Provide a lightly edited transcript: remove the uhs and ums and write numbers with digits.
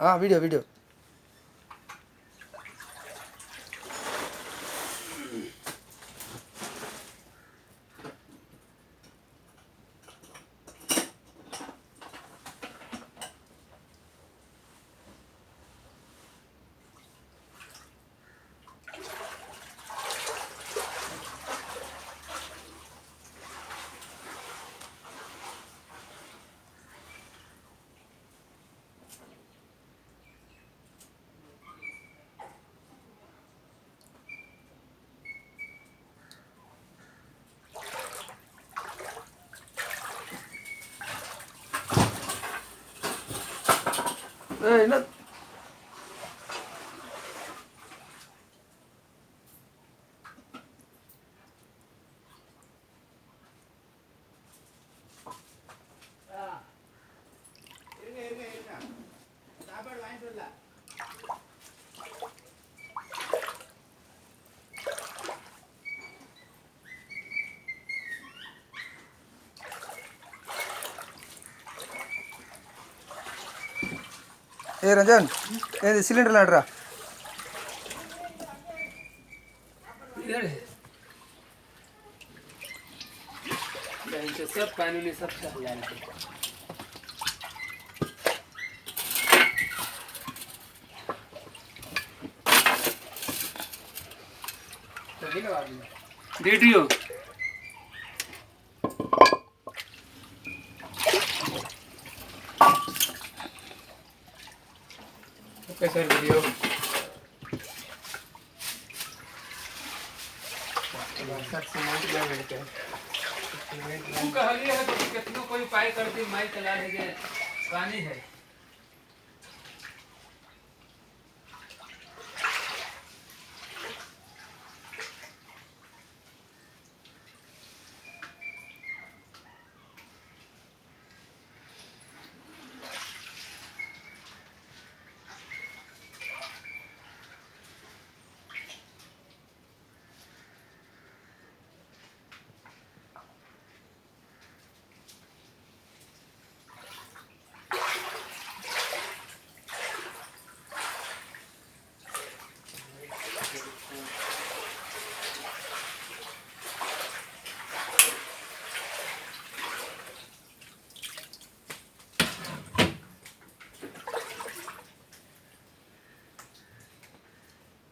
हाँ video video ना ए Ranjan a cylinder लाडरा सब पानी में सब चल जाए वीडियो ओके सर वीडियो कहलिए है कितनों कोई पाई करती माइक चला दे पानी है।